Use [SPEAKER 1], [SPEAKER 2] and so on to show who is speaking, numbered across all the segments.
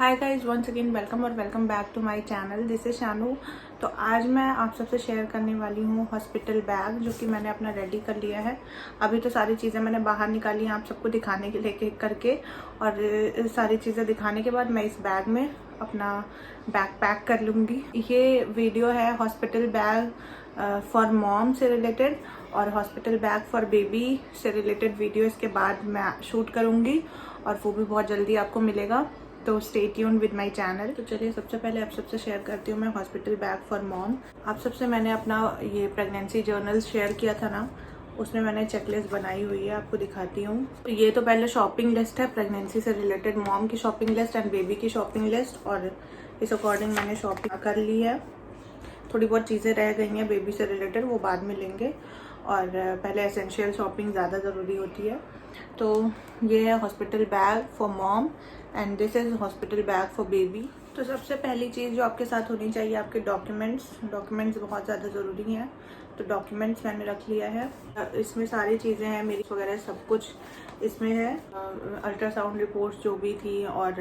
[SPEAKER 1] हाय guys, once again welcome और welcome back to my channel. This is Shanu. तो आज मैं आप सबसे शेयर करने वाली हूँ हॉस्पिटल बैग, जो कि मैंने अपना रेडी कर लिया है। अभी तो सारी चीज़ें मैंने बाहर निकाली हैं आप सबको दिखाने के लिए करके, और सारी चीज़ें दिखाने के बाद मैं इस बैग में अपना बैग पैक कर लूँगी। ये वीडियो है हॉस्पिटल बैग फॉर मॉम से रिलेटेड और हॉस्पिटल बैग फॉर बेबी से रिलेटेड वीडियो इसके बाद मैं शूट करूँगी और वो भी बहुत जल्दी आपको मिलेगा। तो stay tuned with my channel. तो चलिए सबसे पहले आप सबसे शेयर करती हूँ मैं हॉस्पिटल बैग फॉर मॉम। आप सबसे मैंने अपना ये प्रेगनेंसी जर्नल शेयर किया था ना, उसमें मैंने चेकलिस्ट बनाई हुई है, आपको दिखाती हूँ। तो ये तो पहले शॉपिंग लिस्ट है प्रेगनेंसी से रिलेटेड, मॉम की शॉपिंग लिस्ट एंड बेबी की शॉपिंग लिस्ट, और इस अकॉर्डिंग मैंने शॉपिंग कर ली है। थोड़ी बहुत चीज़ें रह गई हैं बेबी से रिलेटेड, वो बाद में लेंगे, और पहले एसेंशियल शॉपिंग ज़्यादा ज़रूरी होती है। तो ये है hospital bag for mom and this is hospital bag for baby. तो सबसे पहली चीज़ जो आपके साथ होनी चाहिए, आपके डॉक्यूमेंट्स बहुत ज़्यादा ज़रूरी हैं। तो डॉक्यूमेंट्स मैंने रख लिया है, इसमें सारी चीज़ें हैं मेरी वगैरह, सब कुछ इसमें है। अल्ट्रासाउंड रिपोर्ट्स जो भी थी और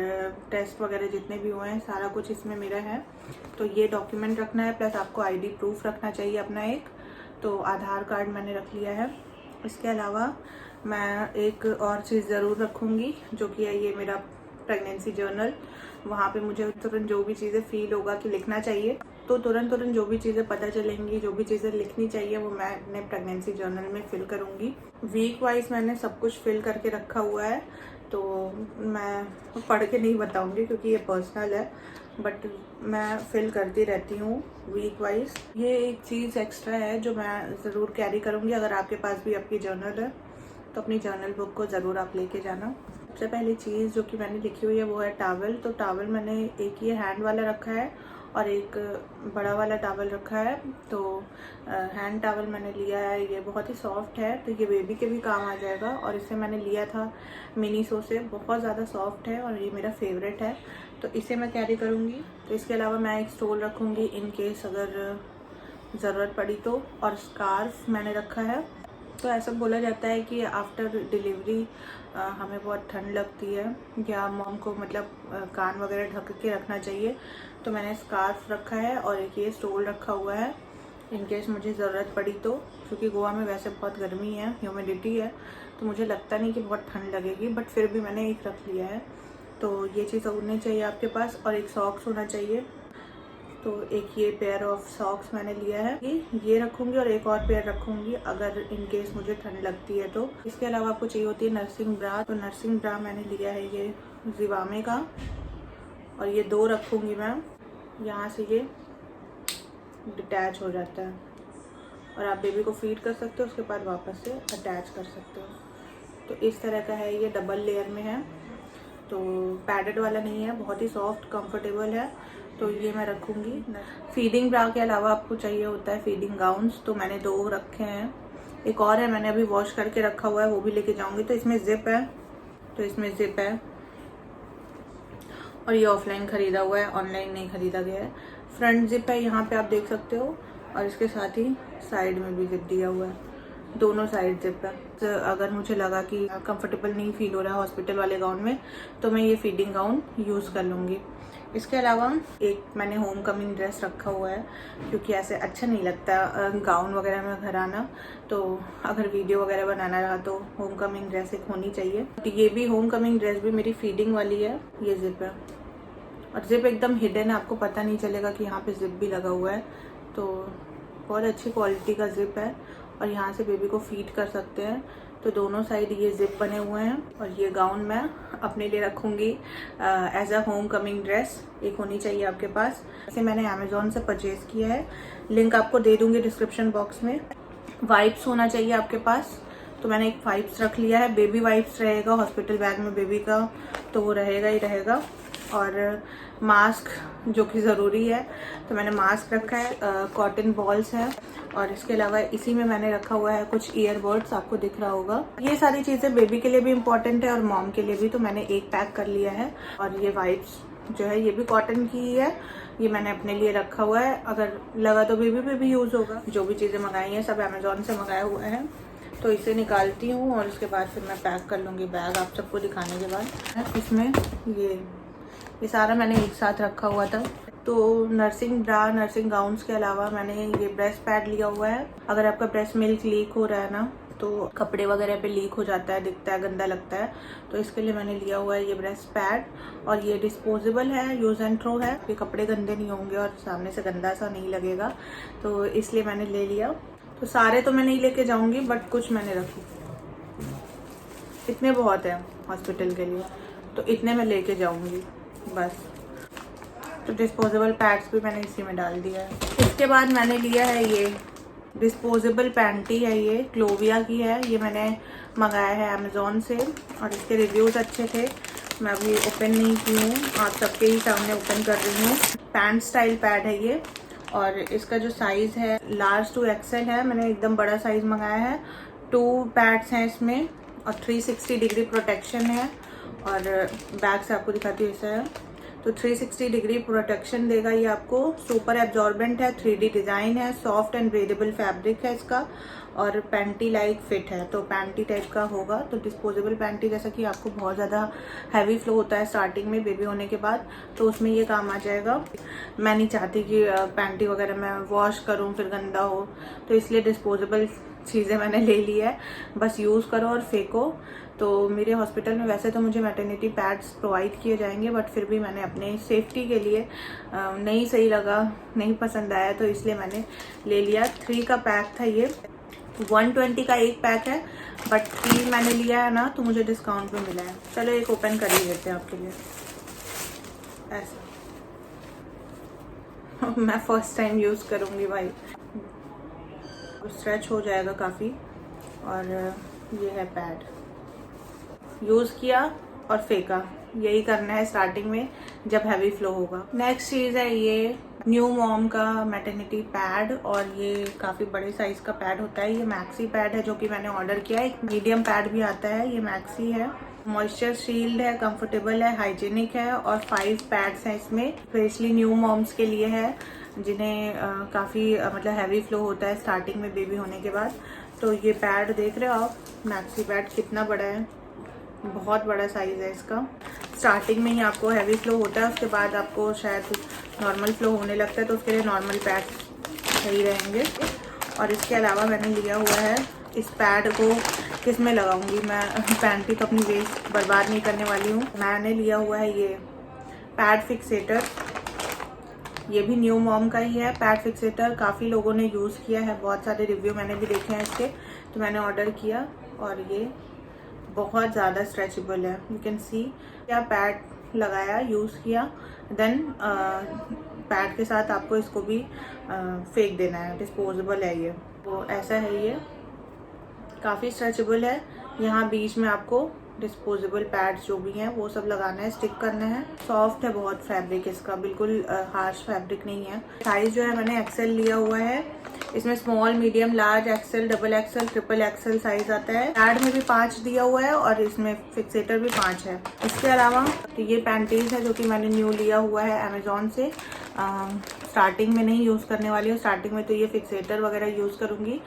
[SPEAKER 1] टेस्ट वगैरह जितने भी हुए हैं, सारा कुछ इसमें मेरा है। तो ये डॉक्यूमेंट रखना है, प्लस आपको आईडी प्रूफ रखना चाहिए अपना एक। तो आधार कार्ड मैंने रख लिया है। इसके अलावा मैं एक और चीज़ ज़रूर रखूँगी, जो कि है ये मेरा प्रेगनेंसी जर्नल। वहाँ पे मुझे तुरंत जो भी चीज़ें फील होगा कि लिखना चाहिए, तो तुरंत जो भी चीज़ें पता चलेंगी, जो भी चीज़ें लिखनी चाहिए, वो मैं अपने प्रेगनेंसी जर्नल में फिल करूँगी। वीक वाइज मैंने सब कुछ फिल करके रखा हुआ है, तो मैं पढ़ के नहीं बताऊँगी क्योंकि ये पर्सनल है, बट मैं फिल करती रहती हूँ वीक वाइज। ये एक चीज़ एक्स्ट्रा है जो मैं ज़रूर कैरी करूँगी। अगर आपके पास भी आपकी जर्नल है तो अपनी जर्नल बुक को ज़रूर आप लेके जाना। सबसे पहली चीज़ जो कि मैंने लिखी हुई है वो है टावल। तो टावल मैंने एक ये हैंड वाला रखा है और एक बड़ा वाला टावल रखा है। तो हैंड टावल मैंने लिया है, ये बहुत ही सॉफ्ट है, तो ये बेबी के भी काम आ जाएगा। और इसे मैंने लिया था मिनीसो से, बहुत ज़्यादा सॉफ्ट है और ये मेरा फेवरेट है, तो इसे मैं कैरी करूँगी। तो इसके अलावा मैं एक स्टोल रखूँगी इन केस अगर ज़रूरत पड़ी तो। और स्कार्फ मैंने रखा है। तो ऐसा बोला जाता है कि आफ्टर डिलीवरी हमें बहुत ठंड लगती है, या मॉम को मतलब कान वगैरह ढक के रखना चाहिए। तो मैंने स्कार्फ रखा है और एक ये स्टोल रखा हुआ है इन केस मुझे ज़रूरत पड़ी तो, क्योंकि गोवा में वैसे बहुत गर्मी है, ह्यूमिडिटी है, तो मुझे लगता नहीं कि बहुत ठंड लगेगी, बट फिर भी मैंने एक रख लिया है। तो ये चीज़ होनी चाहिए आपके पास। और एक सॉक्स होना चाहिए, तो एक ये पेयर ऑफ सॉक्स मैंने लिया है, ये रखूँगी और एक और पेयर रखूँगी अगर इन केस मुझे ठंड लगती है तो। इसके अलावा आपको चाहिए होती है नर्सिंग ब्रा। तो नर्सिंग ब्रा मैंने लिया है ये जिवामे का, और ये 2 रखूँगी मैं। यहाँ से ये डिटैच हो जाता है और आप बेबी को फीड कर सकते हो, उसके बाद वापस से अटैच कर सकते हो। तो इस तरह का है, ये डबल लेयर में है, तो पैडेड वाला नहीं है, बहुत ही सॉफ्ट कंफर्टेबल है। तो ये मैं रखूँगी। फीडिंग ब्रा के अलावा आपको चाहिए होता है फीडिंग गाउन्स, तो मैंने 2 रखे हैं। एक और है, मैंने अभी वॉश करके रखा हुआ है, वो भी लेके जाऊँगी। तो इसमें जिप है, और ये ऑफलाइन ख़रीदा हुआ है, ऑनलाइन नहीं ख़रीदा गया है। फ्रंट जिप है, यहाँ पे आप देख सकते हो, और इसके साथ ही साइड में भी जिप दिया हुआ है, दोनों साइड जिप है। तो अगर मुझे लगा कि कंफर्टेबल नहीं फील हो रहा है हॉस्पिटल वाले गाउन में, तो मैं ये फीडिंग गाउन यूज़ कर लूँगी। इसके अलावा एक मैंने होम कमिंग ड्रेस रखा हुआ है, क्योंकि ऐसे अच्छा नहीं लगता गाउन वगैरह में घर आना, तो अगर वीडियो वगैरह बनाना रहा तो होम कमिंग ड्रेस एक होनी चाहिए। तो ये भी होम कमिंग ड्रेस भी मेरी फीडिंग वाली है। ये जिप है, और जिप एकदम हिडन है, आपको पता नहीं चलेगा कि यहाँ पे जिप भी लगा हुआ है। तो बहुत अच्छी क्वालिटी का जिप है, और यहाँ से बेबी को फीड कर सकते हैं। तो दोनों साइड ये जिप बने हुए हैं। और ये गाउन मैं अपने लिए रखूँगी as a homecoming dress, एक होनी चाहिए आपके पास। इसे मैंने अमेज़ॉन से परचेज़ किया है, लिंक आपको दे दूँगी डिस्क्रिप्शन बॉक्स में। वाइप्स होना चाहिए आपके पास, तो मैंने एक वाइप्स रख लिया है। बेबी वाइप्स रहेगा हॉस्पिटल बैग में बेबी का, तो वो रहेगा ही रहेगा। और मास्क जो कि ज़रूरी है, तो मैंने मास्क रखा है। कॉटन बॉल्स है, और इसके अलावा इसी में मैंने रखा हुआ है कुछ ईयरबड्स, आपको दिख रहा होगा। ये सारी चीज़ें बेबी के लिए भी इम्पॉर्टेंट है और मॉम के लिए भी, तो मैंने एक पैक कर लिया है। और ये वाइप्स जो है ये भी कॉटन की ही है, ये मैंने अपने लिए रखा हुआ है, अगर लगा तो बेबी पे भी यूज़ होगा। जो भी चीज़ें मंगाई हैं सब अमेज़ॉन से मंगाया हुआ है। तो इसे निकालती हूँ और उसके बाद फिर मैं पैक कर लूँगी बैग, आप सबको दिखाने के बाद। इसमें ये ये सारा मैंने एक साथ रखा हुआ था। तो नर्सिंग ब्रा, नर्सिंग गाउन्स के अलावा मैंने ये ब्रेस्ट पैड लिया हुआ है। अगर आपका ब्रेस्ट मिल्क लीक हो रहा है ना, तो कपड़े वगैरह पे लीक हो जाता है, दिखता है, गंदा लगता है, तो इसके लिए मैंने लिया हुआ है ये ब्रेस्ट पैड। और ये डिस्पोजेबल है, यूज़ एंड थ्रो है, ये कपड़े गंदे नहीं होंगे और सामने से गंदा सा नहीं लगेगा, तो इसलिए मैंने ले लिया। तो सारे तो मैं नहीं लेके जाऊंगी, बट कुछ मैंने रखी, इतने बहुत है हॉस्पिटल के लिए, तो इतने मैं लेके जाऊंगी बस। तो डिस्पोजेबल पैड्स भी मैंने इसी में डाल दिया है। इसके बाद मैंने लिया है ये डिस्पोजेबल पैंटी है, ये क्लोविया की है, ये मैंने मंगाया है अमेज़ॉन से और इसके रिव्यूज़ अच्छे थे। मैं अभी ओपन नहीं की हूँ, आप सबके ही सामने ओपन कर रही हूँ। पैंट स्टाइल पैड है ये और इसका जो साइज़ है लार्ज टू एक्सेल है। मैंने एकदम बड़ा साइज़ मंगाया है। 2 पैड्स हैं इसमें और 360 डिग्री प्रोटेक्शन है। और बैक से आपको दिखाती हूँ, ऐसा है तो 360 डिग्री प्रोटेक्शन देगा ये आपको। सुपर एब्जॉर्बेंट है, 3D डिज़ाइन है, सॉफ्ट एंड ब्रीदेबल फैब्रिक है इसका और पैंटी लाइक फिट है, तो पैंटी टाइप का होगा। तो डिस्पोजेबल पैंटी, जैसा कि आपको बहुत ज़्यादा हैवी फ्लो होता है स्टार्टिंग में बेबी होने के बाद, तो उसमें ये काम आ जाएगा। मैं नहीं चाहती कि पैंटी वगैरह मैं वॉश करूँ फिर गंदा हो, तो इसलिए डिस्पोजेबल चीज़ें मैंने ले ली है, बस यूज़ करो और फेंको। तो मेरे हॉस्पिटल में वैसे तो मुझे मैटरनिटी पैड्स प्रोवाइड किए जाएंगे, बट फिर भी मैंने अपने सेफ्टी के लिए नहीं सही लगा, नहीं पसंद आया, तो इसलिए मैंने ले लिया। 3 का पैक था ये, 120 का एक पैक है, बट 3 मैंने लिया है ना, तो मुझे डिस्काउंट में मिला है। चलो एक ओपन कर ही लेते हैं आपके लिए। ऐसा मैं फर्स्ट टाइम यूज़ करूँगी भाई, स्ट्रेच हो जाएगा काफ़ी। और ये है पैड, यूज़ किया और फेंका, यही करना है स्टार्टिंग में जब हैवी फ्लो होगा। नेक्स्ट चीज़ है ये न्यू मॉम का मैटरनिटी पैड, और ये काफ़ी बड़े साइज़ का पैड होता है। ये मैक्सी पैड है जो कि मैंने ऑर्डर किया है। एक मीडियम पैड भी आता है, ये मैक्सी है। मॉइस्चर शील्ड है, कंफर्टेबल है, हाइजीनिक है और 5 पैड्स हैं इसमें। स्पेशली न्यू मॉम्स के लिए है जिन्हें काफ़ी मतलब हैवी फ्लो होता है स्टार्टिंग में बेबी होने के बाद। तो ये पैड देख रहे हो आप, मैक्सी पैड कितना बड़ा है, बहुत बड़ा साइज़ है इसका। स्टार्टिंग में ही आपको हैवी फ्लो होता है, उसके बाद आपको शायद नॉर्मल फ्लो होने लगता है, तो उसके लिए नॉर्मल पैड सही रहेंगे। और इसके अलावा मैंने लिया हुआ है, इस पैड को किस में लगाऊंगी मैं, पैंटी तो अपनी वेस्ट बर्बाद नहीं करने वाली हूँ। मैंने लिया हुआ है ये पैड फिक्सेटर, ये भी न्यू मॉम का ही है। पैड फिक्सेटर काफ़ी लोगों ने यूज़ किया है, बहुत सारे रिव्यू मैंने भी देखे हैं इसके, तो मैंने ऑर्डर किया। और ये बहुत ज़्यादा स्ट्रेचेबल है, यू कैन सी। क्या पैड लगाया, यूज़ किया, देन पैड के साथ आपको इसको भी फेंक देना है, डिस्पोजेबल है ये। तो ऐसा है ये, काफ़ी स्ट्रेचेबल है। यहाँ बीच में आपको डिस्पोजेबल पैड्स जो भी हैं वो सब लगाना है, स्टिक करना है। सॉफ्ट है बहुत फैब्रिक इसका, बिल्कुल हार्श फैब्रिक नहीं है। साइज जो है मैंने एक्सेल लिया हुआ है, इसमें small, medium, large, XL, double XL, triple XL size आता है। पैड में भी 5 दिया हुआ है और इसमें फिक्सेटर भी 5 है। इसके अलावा तो ये पैंटीज है जो कि मैंने न्यू लिया हुआ है अमेजोन से। स्टार्टिंग में नहीं यूज़ करने वाली हूँ, स्टार्टिंग में तो ये फिक्सेटर वगैरह यूज़ करूँगी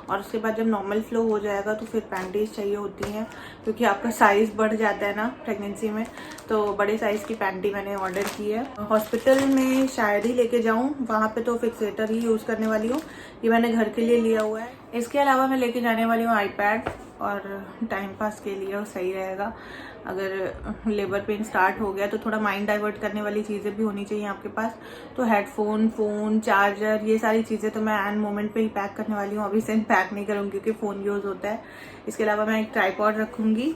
[SPEAKER 1] और उसके बाद जब नॉर्मल फ्लो हो जाएगा तो फिर पैंटीज चाहिए होती हैं, क्योंकि आपका साइज़ बढ़ जाता है ना प्रेगनेंसी में, तो बड़े साइज़ की पैंटी मैंने ऑर्डर की है। हॉस्पिटल में शायद ही लेके जाऊँ, वहाँ पे तो फिक्सेटर ही यूज़ करने वाली हूँ। ये मैंने घर के लिए लिया हुआ है। इसके अलावा मैं लेके जाने वाली हूँ आईपैड, और टाइम पास के लिए वो सही रहेगा। अगर लेबर पेन स्टार्ट हो गया तो थोड़ा माइंड डाइवर्ट करने वाली चीज़ें भी होनी चाहिए आपके पास। तो हेडफोन, फ़ोन, चार्जर, ये सारी चीज़ें तो मैं एंड मोमेंट पे ही पैक करने वाली हूँ, अभी से पैक नहीं करूँगी क्योंकि फ़ोन यूज़ होता है। इसके अलावा मैं एक ट्राइपॉड रखूँगी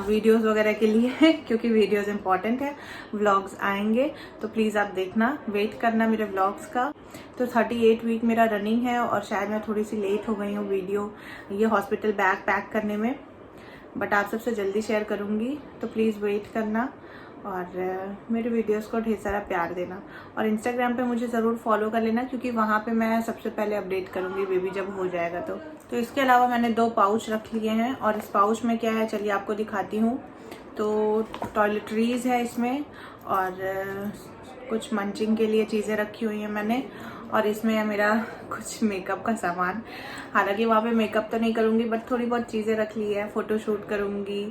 [SPEAKER 1] वीडियोस वगैरह के लिए क्योंकि वीडियोस इंपॉर्टेंट है। व्लॉग्स आएंगे तो प्लीज़ आप देखना, वेट करना मेरे व्लॉग्स का। तो 38 वीक मेरा रनिंग है और शायद मैं थोड़ी सी लेट हो गई हूँ वीडियो ये हॉस्पिटल बैग पैक करने में, बट आप सबसे जल्दी शेयर करूँगी, तो प्लीज़ वेट करना और मेरे वीडियोस को ढेर सारा प्यार देना। और इंस्टाग्राम पे मुझे ज़रूर फॉलो कर लेना, क्योंकि वहाँ पे मैं सबसे पहले अपडेट करूँगी बेबी जब हो जाएगा तो इसके अलावा मैंने 2 पाउच रख लिए हैं, और इस पाउच में क्या है चलिए आपको दिखाती हूँ। तो टॉयलेटरीज़ है इसमें और कुछ मंचिंग के लिए चीज़ें रखी हुई हैं मैंने, और इसमें है मेरा कुछ मेकअप का सामान। हालांकि वहाँ पे मेकअप तो नहीं करूँगी बट थोड़ी बहुत चीज़ें रख ली है, फ़ोटोशूट करूँगी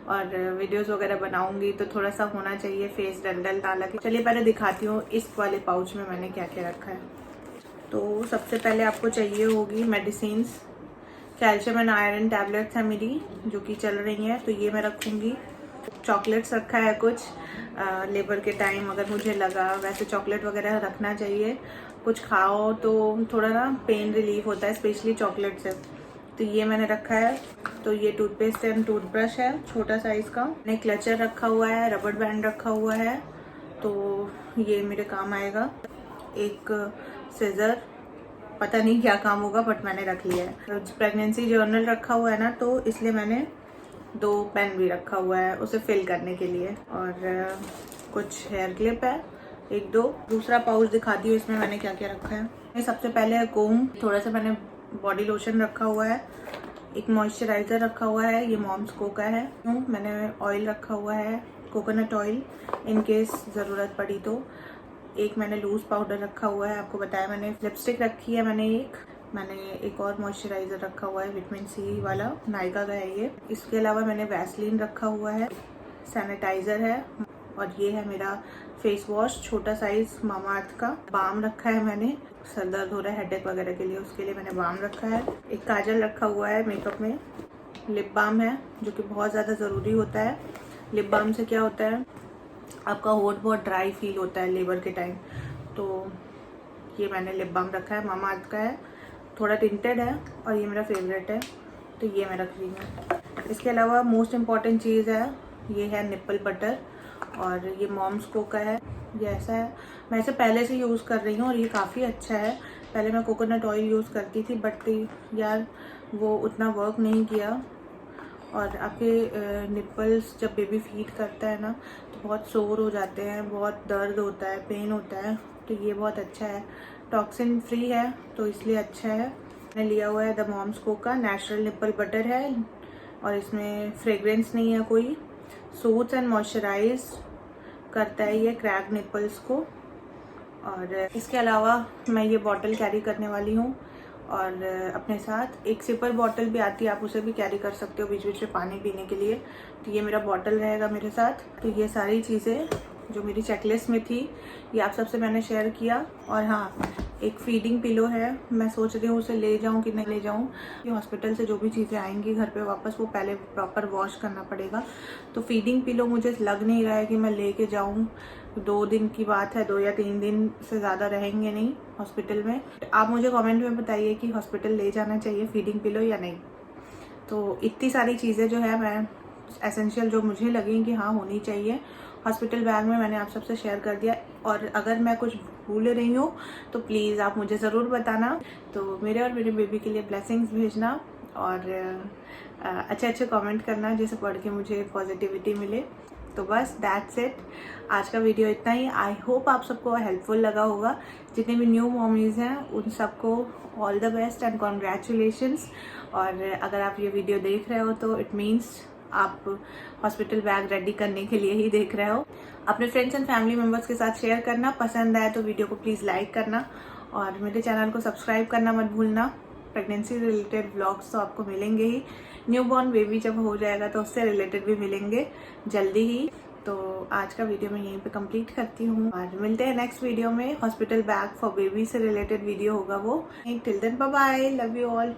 [SPEAKER 1] और वीडियोस वगैरह बनाऊँगी तो थोड़ा सा होना चाहिए, फेस डल डल ना लगे। चलिए पहले दिखाती हूँ इस वाले पाउच में मैंने क्या क्या रखा है। तो सबसे पहले आपको चाहिए होगी medicines. Calcium and iron tablets है मेरी जो कि चल रही हैं, तो ये मैं रखूँगी। चॉकलेट्स रखा है कुछ लेबर के टाइम अगर मुझे लगा, वैसे चॉकलेट वगैरह रखना चाहिए। कुछ खाओ तो थोड़ा ना पेन रिलीफ होता है, स्पेशली चॉकलेट से, तो ये मैंने रखा है। तो ये टूथपेस्ट एंड टूथब्रश है छोटा साइज का। मैंने क्लचर रखा हुआ है, रबर बैंड रखा हुआ है, तो ये मेरे काम आएगा। एक सीजर, पता नहीं क्या काम होगा बट मैंने रख लिया है। प्रेगनेंसी जर्नल रखा हुआ है ना, तो इसलिए मैंने 2 पेन भी रखा हुआ है उसे फिल करने के लिए। और कुछ हेयर क्लिप है 1-2। दूसरा पाउच दिखाती हूँ इसमें मैंने क्या क्या रखा है। ये सबसे पहले है कोम, थोड़ा सा मैंने बॉडी लोशन रखा हुआ है। एक मॉइस्चराइजर रखा हुआ है, ये मॉम्स को का है। मैंने ऑयल रखा हुआ है, कोकोनट ऑयल, इन केस ज़रूरत पड़ी तो। एक मैंने लूज पाउडर रखा हुआ है, आपको बताया मैंने। लिपस्टिक रखी है मैंने एक और मॉइस्चराइजर रखा हुआ है, विटामिन सी वाला, नायका का है ये। इसके अलावा मैंने वैसलीन रखा हुआ है, सैनिटाइजर है, और ये है मेरा फेस वॉश छोटा साइज मामाअर्थ का। बाम रखा है मैंने, सर दर्द हो रहा है हेडेक वगैरह के लिए, उसके लिए मैंने बाम रखा है। एक काजल रखा हुआ है मेकअप में। लिप बाम है जो कि बहुत ज़्यादा ज़रूरी होता है। लिप बाम से क्या होता है, आपका होठ बहुत ड्राई फील होता है लेबर के टाइम, तो ये मैंने लिप बाम रखा है, मामाअर्थ का है, थोड़ा टिंटेड है और ये मेरा फेवरेट है, तो ये मैं रख रही हूँ। इसके अलावा मोस्ट इम्पॉर्टेंट चीज़ है, ये है निप्पल बटर, और ये मॉम्स को का है। ये ऐसा है, मैं इसे पहले से यूज़ कर रही हूँ और ये काफ़ी अच्छा है। पहले मैं कोकोनट ऑयल यूज़ करती थी बट यार वो उतना वर्क नहीं किया, और आपके निप्पल्स जब बेबी फीड करता है ना तो बहुत सोर हो जाते हैं, बहुत दर्द होता है, पेन होता है, तो ये बहुत अच्छा है। टॉक्सिन फ्री है तो इसलिए अच्छा है। मैंने लिया हुआ है द मॉम्स को का नेचुरल निप्पल बटर है, और इसमें फ्रेग्रेंस नहीं है कोई। सूट्स एंड मॉइस्चराइज करता है ये क्रैक निप्पल्स को। और इसके अलावा मैं ये बॉटल कैरी करने वाली हूँ, और अपने साथ एक सिपर बॉटल भी आती है, आप उसे भी कैरी कर सकते हो बीच बीच में पानी पीने के लिए, तो ये मेरा बॉटल रहेगा मेरे साथ। तो ये सारी चीज़ें जो मेरी चेकलिस्ट में थी ये आप सबसे मैंने शेयर किया। और हाँ, एक फीडिंग पिलो है, मैं सोच रही हूँ उसे ले जाऊँ कि नहीं ले जाऊँ। ये हॉस्पिटल से जो भी चीज़ें आएंगी घर पे वापस, वो पहले प्रॉपर वॉश करना पड़ेगा, तो फीडिंग पिलो मुझे लग नहीं रहा है कि मैं लेके जाऊँ। 2 दिन की बात है, 2 या 3 दिन से ज़्यादा रहेंगे नहीं हॉस्पिटल में। आप मुझे कमेंट में बताइए कि हॉस्पिटल ले जाना चाहिए फीडिंग पिलो या नहीं। तो इतनी सारी चीज़ें जो है मैं एसेंशियल जो मुझे लगी कि हाँ होनी चाहिए हॉस्पिटल बैग में, मैंने आप सबसे शेयर कर दिया। और अगर मैं कुछ भूल रही हूँ तो प्लीज़ आप मुझे ज़रूर बताना। तो मेरे और मेरे बेबी के लिए ब्लेसिंग्स भेजना, और अच्छे अच्छे कमेंट करना जिसे पढ़ के मुझे पॉजिटिविटी मिले। तो बस दैट्स इट, आज का वीडियो इतना ही। आई होप आप सबको हेल्पफुल लगा होगा। जितने भी न्यू मॉमीज़ हैं उन सबको all the best and congratulations. और अगर आप ये वीडियो देख रहे हो तो इट मीन्स आप हॉस्पिटल बैग रेडी करने के लिए ही देख रहे हो। अपने फ्रेंड्स एंड फैमिली मेम्बर्स के साथ शेयर करना, पसंद आए तो वीडियो को प्लीज़ लाइक करना, और मेरे चैनल को सब्सक्राइब करना मत भूलना। प्रेगनेंसी रिलेटेड व्लॉग्स तो आपको मिलेंगे ही, न्यूबॉर्न बेबी जब हो जाएगा तो उससे रिलेटेड भी मिलेंगे जल्दी ही। तो आज का वीडियो मैं यहीं पे कंप्लीट करती हूँ, और मिलते हैं नेक्स्ट वीडियो में। हॉस्पिटल बैग फॉर बेबी से रिलेटेड वीडियो होगा वो। Till then bye bye, love you all.